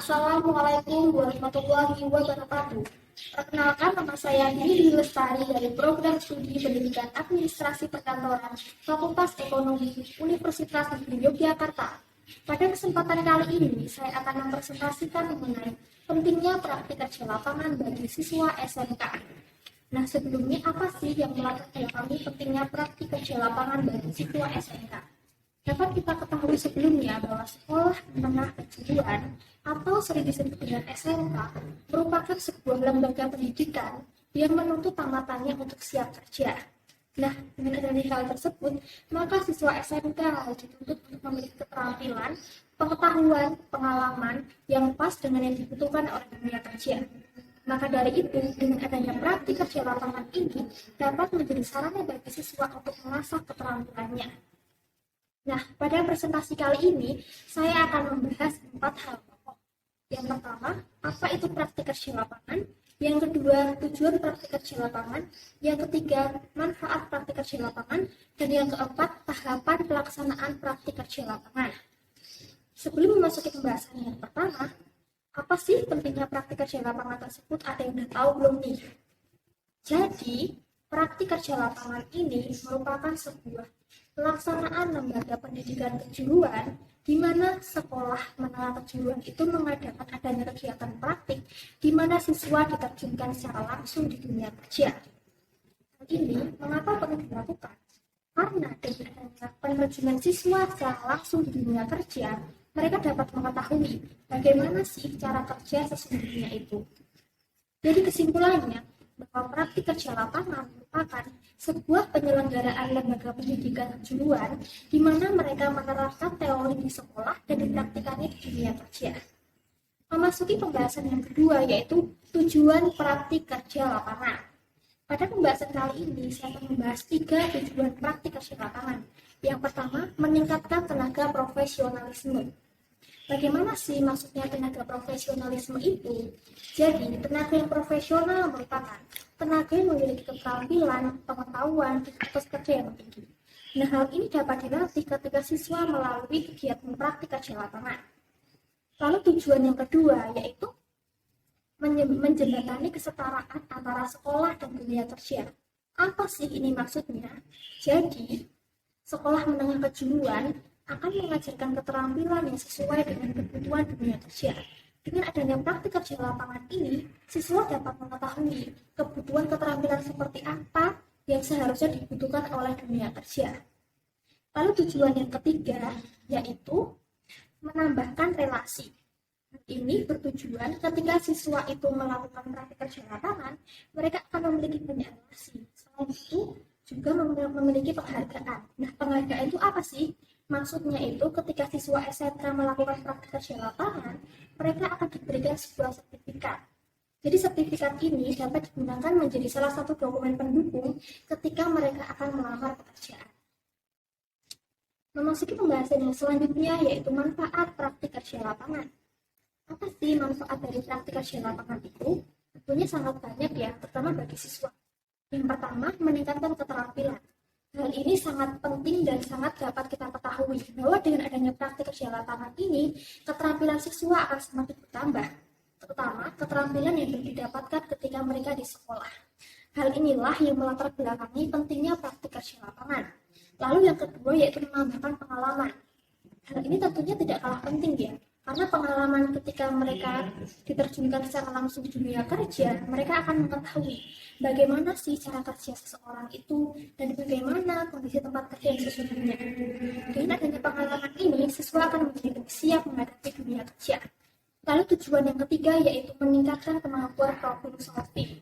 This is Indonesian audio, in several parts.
Assalamualaikum warahmatullahi wabarakatuh. Perkenalkan, nama saya Dini Lestari dari Program Studi Pendidikan Administrasi Perkantoran Fakultas Ekonomi Universitas Negeri Yogyakarta. Pada kesempatan kali ini, saya akan mempresentasikan mengenai pentingnya praktik kerja lapangan bagi siswa SMK. Nah, sebelumnya apa sih yang melatar belakangi pentingnya praktik kerja lapangan bagi siswa SMK? Dapat kita ketahui sebelumnya bahwa sekolah menengah kejuruan atau sering disebut dengan SMK merupakan sebuah lembaga pendidikan yang menuntut tamatannya untuk siap kerja. Nah, dengan adanya hal tersebut, maka siswa SMK harus dituntut untuk memiliki keterampilan, pengetahuan, pengalaman yang pas dengan yang dibutuhkan oleh dunia kerja. Maka dari itu, dengan adanya praktik kerja lapangan ini dapat menjadi sarana bagi siswa untuk mengasah keterampilannya. Nah, pada presentasi kali ini, saya akan membahas 4 hal pokok. Yang pertama, apa itu praktik kerja lapangan? Yang kedua, tujuan praktik kerja lapangan. Yang ketiga, manfaat praktik kerja lapangan. Dan yang keempat, tahapan pelaksanaan praktik kerja lapangan. Sebelum memasuki pembahasan yang pertama, apa sih pentingnya praktik kerja lapangan tersebut? Ada yang udah tahu belum nih? Jadi, praktik kerja lapangan ini merupakan sebuah pelaksanaan lembaga pendidikan kejuruan di mana sekolah menengah kejuruan itu mengadakan adanya kegiatan praktik di mana siswa diterjunkan secara langsung di dunia kerja. Hal ini mengapa perlu dilakukan? Karena dengan adanya penerjunan siswa secara langsung di dunia kerja, mereka dapat mengetahui bagaimana sih cara kerja sesungguhnya itu. Jadi kesimpulannya, bahwa praktik kerja lapangan merupakan sebuah penyelenggaraan lembaga pendidikan kejuruan di mana mereka menerapkan teori di sekolah dan dipraktikannya di dunia kerja. Memasuki pembahasan yang kedua, yaitu tujuan praktik kerja lapangan. Pada pembahasan kali ini, saya akan membahas 3 tujuan praktik kerja lapangan. Yang pertama, meningkatkan tenaga profesionalisme. Bagaimana sih maksudnya tenaga profesionalisme itu? Jadi, tenaga yang profesional merupakan tenaga yang memiliki keterampilan, pengetahuan, dan etos kerja yang tinggi. Nah, hal ini dapat dilatih ketika siswa melalui kegiatan praktik kerja lapangan. Lalu tujuan yang kedua, yaitu menjembatani kesetaraan antara sekolah dan dunia kerja. Apa sih ini maksudnya? Jadi, sekolah menengah kejuruan akan mengajarkan keterampilan yang sesuai dengan kebutuhan dunia kerja. Dengan adanya praktik kerja lapangan ini, siswa dapat mengetahui kebutuhan keterampilan seperti apa yang seharusnya dibutuhkan oleh dunia kerja. Lalu tujuan yang ketiga, yaitu menambahkan relasi. Ini bertujuan ketika siswa itu melakukan praktik kerja lapangan, mereka akan memiliki banyak relasi. Selain itu, juga memiliki penghargaan. Nah, penghargaan itu apa sih? Maksudnya itu ketika siswa SMK melakukan praktik kerja lapangan, mereka akan diberikan sebuah sertifikat. Jadi sertifikat ini dapat digunakan menjadi salah satu dokumen pendukung ketika mereka akan melamar pekerjaan. Memasuki pembahasan yang selanjutnya, yaitu manfaat praktik kerja lapangan. Apa sih manfaat dari praktik kerja lapangan itu? Tentunya sangat banyak ya, terutama bagi siswa. Yang pertama, meningkatkan keterampilan. Hal ini sangat penting dan sangat dapat kita ketahui bahwa dengan adanya praktik kerja lapangan ini, keterampilan siswa akan semakin bertambah, terutama keterampilan yang belum didapatkan ketika mereka di sekolah. Hal inilah yang melatar belakangi pentingnya praktik kerja lapangan. Lalu yang kedua, yaitu menambahkan pengalaman. Hal ini tentunya tidak kalah penting ya, karena pengalaman ketika mereka diterjunkan secara langsung di dunia kerja, mereka akan mengetahui bagaimana sih cara kerja seseorang itu dan bagaimana kondisi tempat kerja yang sesungguhnya. Dengan adanya pengalaman ini, siswa akan menjadi siap menghadapi dunia kerja. Lalu tujuan yang ketiga, yaitu meningkatkan kemampuan problem solving.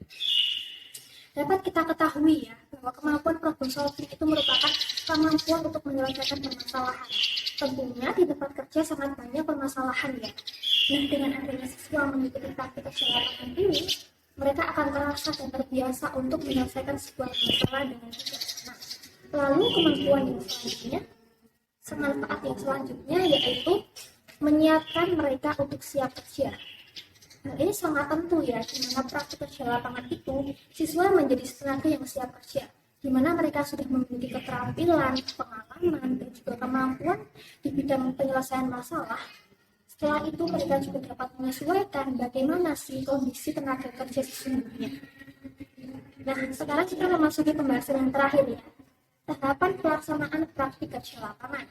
Dapat kita ketahui ya, bahwa kemampuan problem solving itu merupakan kemampuan untuk menyelesaikan permasalahan. Tentunya di tempat kerja sangat banyak permasalahan ya. Nah, dengan adanya siswa mengikuti praktik kerja lapangan ini, mereka akan terasa dan terbiasa untuk menyelesaikan sebuah masalah dengan bijaksana. Lalu kemampuan yang selanjutnya, manfaat yang selanjutnya yaitu menyiapkan mereka untuk siap kerja. Hal ini sangat tentu ya, di mana praktik kerja lapangan itu siswa menjadi tenaga yang siap kerja, di mana mereka sudah memiliki keterampilan, pengalaman, dan juga kemampuan di bidang penyelesaian masalah. Setelah itu mereka juga dapat menyesuaikan bagaimana sih kondisi tenaga kerja sesungguhnya. Nah, sekarang kita memasuki pembahasan yang terakhir ya, tahapan pelaksanaan praktik kerja lapangan.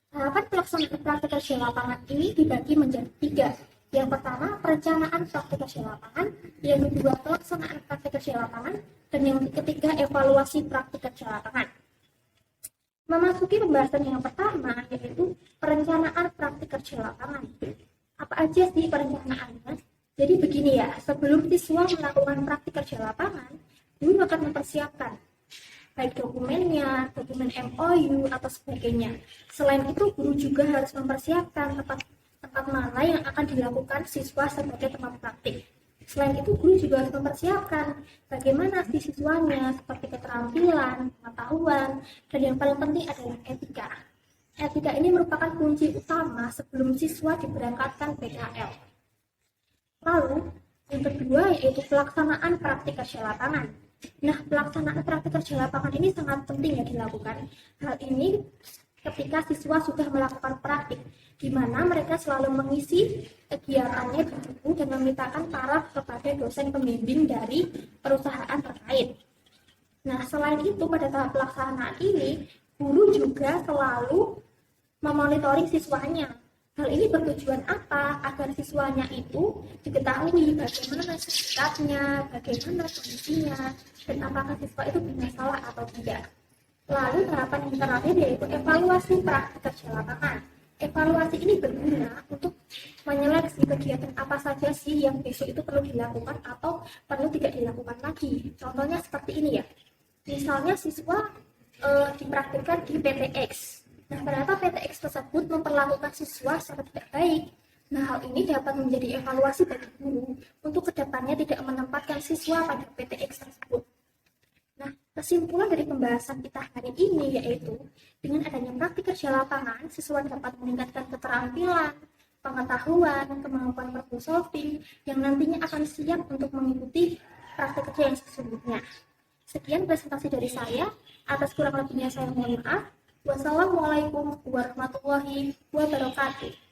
Tahapan pelaksanaan praktik kerja lapangan ini dibagi menjadi 3. Yang pertama, perencanaan praktik kerja lapangan. Yang kedua, pelaksanaan praktik kerja lapangan. Dan yang ketiga, evaluasi praktik kerja lapangan. Memasuki pembahasan yang pertama, yaitu perencanaan praktik kerja lapangan. Apa aja sih perencanaannya? Jadi begini ya, sebelum siswa melakukan praktik kerja lapangan, guru akan mempersiapkan baik dokumennya, dokumen MOU, atau sebagainya. Selain itu, guru juga harus mempersiapkan tempat mana yang akan dilakukan siswa sebagai tempat praktik. Selain itu, guru juga harus mempersiapkan bagaimana si siswanya, seperti keterampilan, pengetahuan, dan yang paling penting adalah etika. Etika ini merupakan kunci utama sebelum siswa diberangkatkan PKL. Lalu, yang kedua yaitu pelaksanaan praktik kerja lapangan. Nah, pelaksanaan praktik kerja lapangan ini sangat penting ya dilakukan. Hal ini ketika siswa sudah melakukan praktik, di mana mereka selalu mengisi kegiatannya di buku dan memintakan taraf kepada dosen pembimbing dari perusahaan terkait. Nah, selain itu pada tahap pelaksanaan ini, guru juga selalu memonitoring siswanya. Hal ini bertujuan apa? Agar siswanya itu diketahui bagaimana sikapnya, bagaimana kondisinya, dan apakah siswa itu bermasalah atau tidak. Lalu tahapan yang terakhir yaitu evaluasi praktik kerja lapangan. Evaluasi ini berguna untuk menyeleksi kegiatan apa saja sih yang besok itu perlu dilakukan atau perlu tidak dilakukan lagi. Contohnya seperti ini ya. Misalnya siswa dipraktikkan di PTX. Nah, ternyata PTX tersebut memperlakukan siswa secara tidak baik. Nah, hal ini dapat menjadi evaluasi bagi guru untuk kedepannya tidak menempatkan siswa pada PTX tersebut. Nah, kesimpulan dari pembahasan kita hari ini yaitu dengan adanya praktik kerja lapangan, siswa dapat meningkatkan keterampilan, pengetahuan, kemampuan problem solving yang nantinya akan siap untuk mengikuti praktik kerja yang sesungguhnya. Sekian presentasi dari saya. Atas kurang lebihnya saya mohon maaf. Wassalamualaikum warahmatullahi wabarakatuh.